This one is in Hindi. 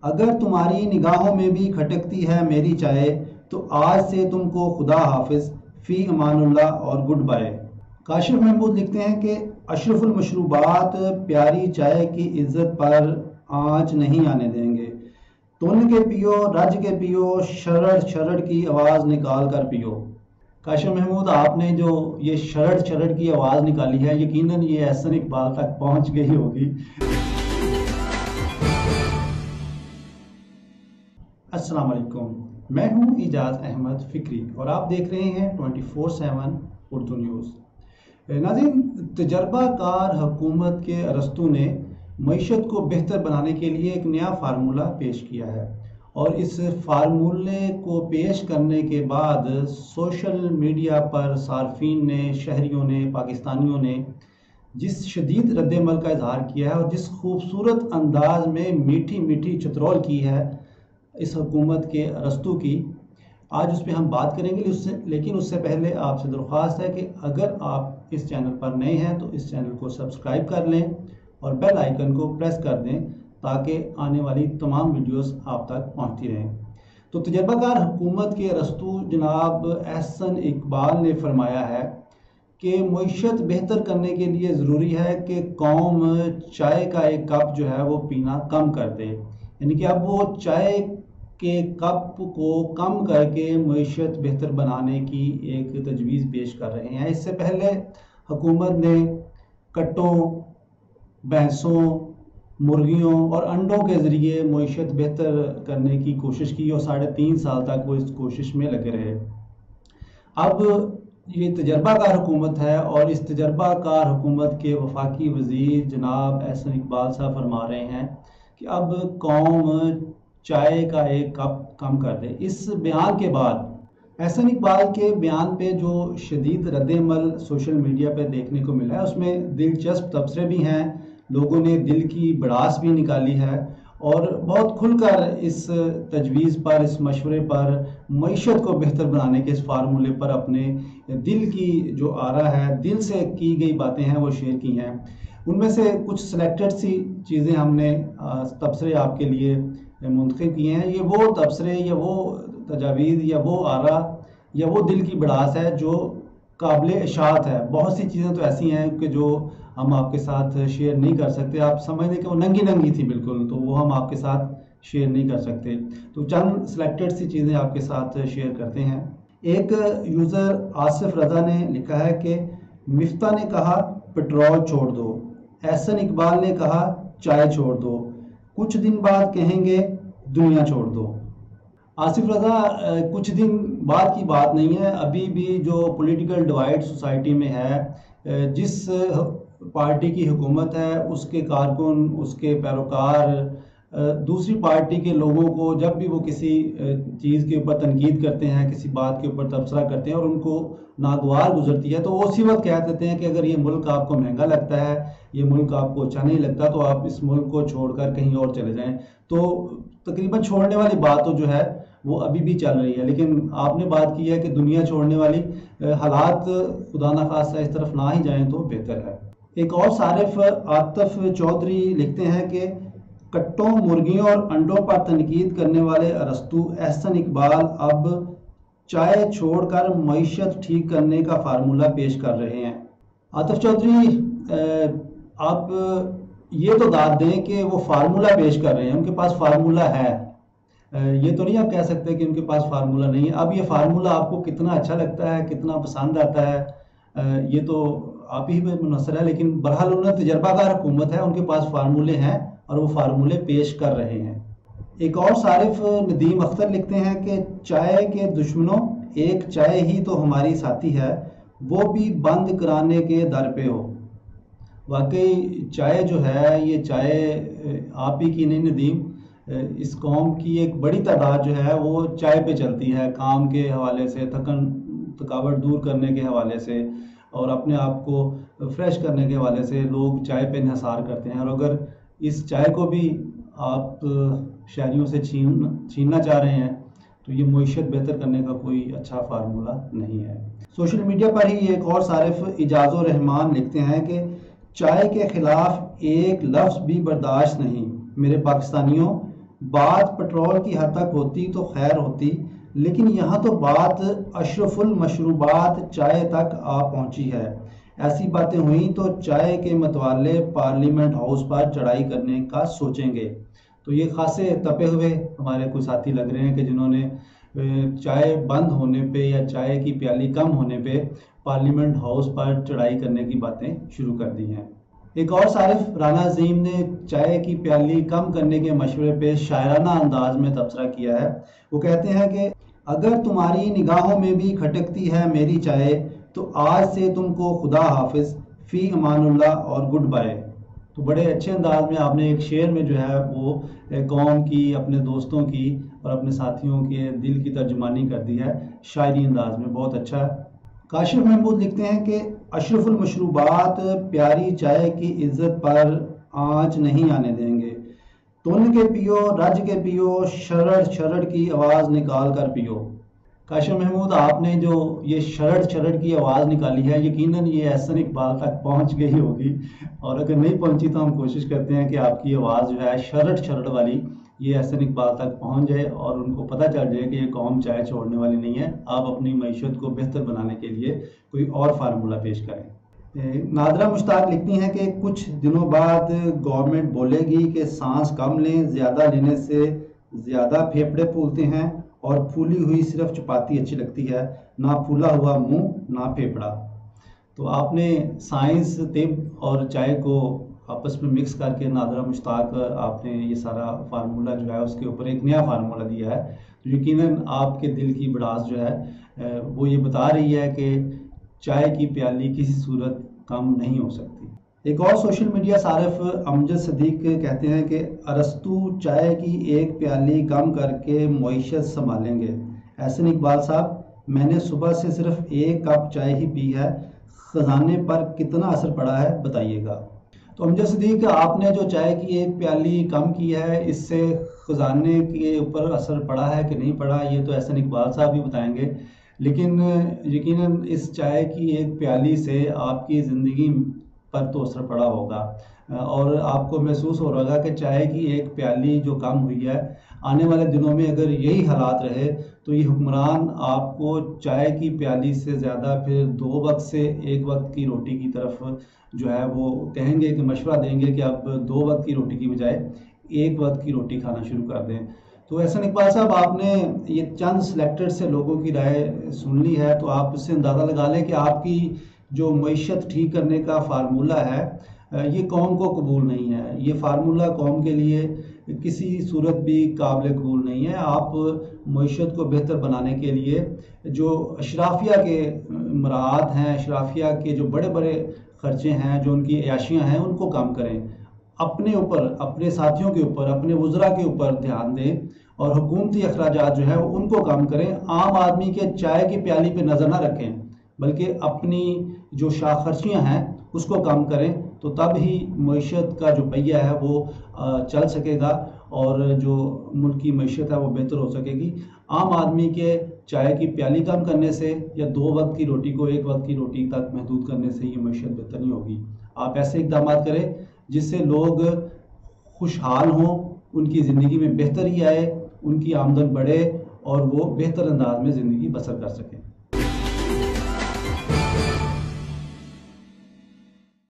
अगर तुम्हारी निगाहों में भी खटकती है मेरी चाय, तो आज से तुमको खुदा हाफिज, फ़ी अमानुल्लाह और गुड बाय। काशिफ महमूद लिखते हैं कि अशरफुल मशरूबात प्यारी चाय की इज्जत पर आँच नहीं आने देंगे। तुन के पियो, रज के पियो, शरड़ शरड़ की आवाज़ निकाल कर पियो। काशिफ महमूद, आपने जो ये शरड़ शरड़ की आवाज़ निकाली है, यकीनन ये एहसन इकबाल तक पहुंच गई होगी। अस्सलाम वालेकुम, मैं हूं इजाज़ अहमद फ़िक्री और आप देख रहे हैं 24/7 उर्दू न्यूज़। नाज़रीन, तजर्बाकार हुकूमत के अरस्तू ने मईशत को बेहतर बनाने के लिए एक नया फार्मूला पेश किया है और इस फार्मूले को पेश करने के बाद सोशल मीडिया पर सार्फिन ने, शहरियों ने, पाकिस्तानियों ने जिस शदीद रद्दमल का इजहार किया है और जिस खूबसूरत अंदाज में मीठी मीठी चतरौल की है इस हुकूमत के अरस्तू की, आज उस पर हम बात करेंगे। लेकिन उससे पहले आपसे दरख्वास्त है कि अगर आप इस चैनल पर नए हैं तो इस चैनल को सब्सक्राइब कर लें और बेल आइकन को प्रेस कर दें ताकि आने वाली तमाम वीडियोस आप तक पहुंचती रहें। तो तजर्बाकार हुकूमत के अरस्तू जनाब एहसन इकबाल ने फरमाया है कि मईशत बेहतर करने के लिए ज़रूरी है कि कौम चाय का एक कप जो है वो पीना कम कर दे। यानी कि अब वो चाय के कप को कम करके मईशत बेहतर बनाने की एक तजवीज़ पेश कर रहे हैं। इससे पहले हुकूमत ने कट्टों, भैंसों, मुर्गियों और अंडों के ज़रिए मईशत बेहतर करने की कोशिश की और 3.5 साल तक वो इस कोशिश में लगे रहे। अब ये तजर्बाकार हुकूमत है और इस तजर्बाकार हुकूमत के वफाकी वज़ीर जनाब एहसन इकबाल साहब फरमा रहे हैं कि अब कौम चाय का एक कप कम कर दे। इस बयान के बाद एहसन इकबाल के बयान पे जो शदीद रद्दमल सोशल मीडिया पे देखने को मिला है उसमें दिलचस्प तबसरे भी हैं, लोगों ने दिल की भड़ास भी निकाली है और बहुत खुलकर इस तजवीज़ पर, इस मशवरे पर, मईशत को बेहतर बनाने के इस फार्मूले पर अपने दिल की जो आरा है, दिल से की गई बातें हैं वो शेयर की हैं। उनमें से कुछ सिलेक्टेड सी चीज़ें हमने तबसरे आपके लिए मुंतखब किए हैं। ये वो तबसरे या वो तजावीज़ या वो आरा या वो दिल की भड़ास है जो काबिल इशाअत है। बहुत सी चीज़ें तो ऐसी हैं कि जो हम आपके साथ शेयर नहीं कर सकते। आप समझ लें कि वो नंगी नंगी थी बिल्कुल, तो वो हम आपके साथ शेयर नहीं कर सकते। तो चंद सिलेक्टेड सी चीज़ें आपके साथ शेयर करते हैं। एक यूज़र आसिफ रज़ा ने लिखा है कि मिफ्ता ने कहा पेट्रोल छोड़ दो, एहसन इकबाल ने कहा चाय छोड़ दो, कुछ दिन बाद कहेंगे दुनिया छोड़ दो। आसिफ रज़ा, कुछ दिन बाद की बात नहीं है, अभी भी जो पॉलिटिकल डिवाइड सोसाइटी में है, जिस पार्टी की हुकूमत है उसके कारकुन, उसके पैरोकार दूसरी पार्टी के लोगों को जब भी वो किसी चीज़ के ऊपर तनकीद करते हैं, किसी बात के ऊपर तबसरा करते हैं और उनको नागवार गुजरती है तो वो उसी वक्त कह देते हैं कि अगर ये मुल्क आपको महंगा लगता है, ये मुल्क आपको अच्छा नहीं लगता तो आप इस मुल्क को छोड़कर कहीं और चले जाएं। तो तकरीबन छोड़ने वाली बात तो जो है वो अभी भी चल रही है, लेकिन आपने बात की है कि दुनिया छोड़ने वाली हालात खुदा न खास्ता इस तरफ ना ही जाएं तो बेहतर है। एक और सारिफ आतिफ चौधरी लिखते हैं कि कट्टों, मुर्गियों और अंडों पर तनकीद करने वाले अरस्तू एहसन इकबाल अब चाय छोड़कर मईशत ठीक करने का फार्मूला पेश कर रहे हैं। आतिफ चौधरी, आप ये तो दाद दें कि वो फार्मूला पेश कर रहे हैं, उनके पास फार्मूला है। ये तो नहीं आप कह सकते कि उनके पास फार्मूला नहीं है। अब ये फार्मूला आपको कितना अच्छा लगता है, कितना पसंद आता है, ये तो आप ही पे मुनहसर है, लेकिन बहरहाल उन्होंने तजर्बाकार हुकूमत है, उनके पास फार्मूले हैं और वो फार्मूले पेश कर रहे हैं। एक और सारिफ नदीम अख्तर लिखते हैं कि चाय के दुश्मनों, एक चाय ही तो हमारी साथी है, वो भी बंद कराने के दर पे हो। वाकई चाय जो है, ये चाय आप ही की नहीं नदीम, इस कौम की एक बड़ी तादाद जो है वो चाय पे चलती है, काम के हवाले से, थकावट दूर करने के हवाले से और अपने आप को फ्रेश करने के हवाले से लोग चाय पे इंहसार करते हैं। और अगर इस चाय को भी आप शहरियों से छीनना चाह रहे हैं तो ये मईशत बेहतर करने का कोई अच्छा फार्मूला नहीं है। सोशल मीडिया पर ही एक और सारिफ इजाज़ुर रहमान लिखते हैं कि चाय के खिलाफ एक लफ्ज़ भी बर्दाश्त नहीं मेरे पाकिस्तानियों, बात पेट्रोल की हद तक होती तो खैर होती, लेकिन यहाँ तो बात अशरफुल मशरूबात चाय तक आ पहुँची है। ऐसी बातें हुई तो चाय के मतवाले पार्लियामेंट हाउस पर चढ़ाई करने का सोचेंगे। तो ये खासे तपे हुए हमारे कुछ साथी लग रहे हैं कि जिन्होंने चाय बंद होने पे या चाय की प्याली कम होने पे पार्लियामेंट हाउस पर चढ़ाई करने की बातें शुरू कर दी हैं। एक और सारिफ राना अजीम ने चाय की प्याली कम करने के मशवरे पे शायराना अंदाज में तबसरा किया है। वो कहते हैं कि अगर तुम्हारी निगाहों में भी खटकती है मेरी चाय, तो आज से तुमको खुदा हाफिज, फी अमानुल्लाह और गुड बाय। तो बड़े अच्छे अंदाज में आपने एक शेर में जो है वो कौम की, अपने दोस्तों की और अपने साथियों के दिल की तर्जुमानी कर दी है शायरी अंदाज में, बहुत अच्छा है। काशिफ महमूद लिखते हैं कि अशरफुल मशरूबात प्यारी चाय की इज्जत पर आँच नहीं आने देंगे। तुन के पियो, रज के पियो, शरड़ शरड़ की आवाज़ निकाल कर पियो। काशिफ महमूद, आपने जो ये शरड़ शरड़ की आवाज़ निकाली है, यकीनन ये एहसन इकबाल तक पहुंच गई होगी, और अगर नहीं पहुंची तो हम कोशिश करते हैं कि आपकी आवाज़ जो है शरड़ शरड़ वाली ये एहसन इकबाल तक पहुंच जाए और उनको पता चल जाए कि ये कौम चाय छोड़ने वाली नहीं है। आप अपनी मईशत को बेहतर बनाने के लिए कोई और फार्मूला पेश करें। नादरा मुश्ताक लिखती हैं कि कुछ दिनों बाद गवर्नमेंट बोलेगी कि सांस कम लें, ज़्यादा लेने से ज़्यादा फेफड़े फूलते हैं और फूली हुई सिर्फ चपाती अच्छी लगती है, ना फूला हुआ मुंह ना फेफड़ा। तो आपने साइंस, तिब और चाय को आपस में मिक्स करके नादरा मुश्ताक आपने ये सारा फार्मूला जो है उसके ऊपर एक नया फार्मूला दिया है। तो यकीनन आपके दिल की भड़ास जो है वो ये बता रही है कि चाय की प्याली किसी सूरत कम नहीं हो सकती। एक और सोशल मीडिया सारिफ अमजद सदीक कहते हैं कि अरस्तु चाय की एक प्याली कम करके मईशत संभालेंगे। एहसन इकबाल साहब, मैंने सुबह से सिर्फ एक कप चाय ही पी है, खजाने पर कितना असर पड़ा है बताइएगा। तो अमजद सदीक, आपने जो चाय की एक प्याली कम की है, इससे खजाने के ऊपर असर पड़ा है कि नहीं पड़ा, ये तो एहसन इकबाल साहब ही बताएंगे, लेकिन यकीनन इस चाय की एक प्याली से आपकी ज़िंदगी पर तो असर पड़ा होगा और आपको महसूस हो रहा होगा कि चाय की एक प्याली जो कम हुई है, आने वाले दिनों में अगर यही हालात रहे तो ये हुक्मरान आपको चाय की प्याली से ज़्यादा फिर 2 वक्त से 1 वक्त की रोटी की तरफ जो है वो कहेंगे कि मशवरा देंगे कि अब 2 वक्त की रोटी की बजाय 1 वक्त की रोटी खाना शुरू कर दें। तो एहसन इकबाल साहब, आपने ये चंद सिलेक्टेड से लोगों की राय सुन ली है, तो आप उससे अंदाज़ा लगा लें कि आपकी जो मईशत ठीक करने का फार्मूला है ये कौम को कबूल नहीं है। ये फार्मूला कौम के लिए किसी सूरत भी काबिल कबूल नहीं है। आप मईशत को बेहतर बनाने के लिए जो अशराफिया के मराहत हैं, अशराफिया के जो बड़े बड़े खर्चे हैं, जो उनकी अयाशियाँ हैं, उनको कम करें। अपने ऊपर, अपने साथियों के ऊपर, अपने वज़रा के ऊपर ध्यान दें और हुकूमती अखराजात जो है उनको कम करें। आम आदमी के चाय की प्याली पे नज़र ना रखें, बल्कि अपनी जो शाखर्चियाँ हैं उसको कम करें, तो तब ही मईशत का जो पहिया है वो चल सकेगा और जो मुल्क की मईशत है वो बेहतर हो सकेगी। आम आदमी के चाय की प्याली कम करने से या 2 वक्त की रोटी को 1 वक्त की रोटी तक महदूद करने से ये मईशत बेहतर नहीं होगी। आप ऐसे इकदाम करें जिससे लोग खुशहाल हों, उनकी ज़िंदगी में बेहतरी आए, उनकी आमदन बढ़े और वो बेहतर अंदाज में ज़िंदगी बसर कर सकें।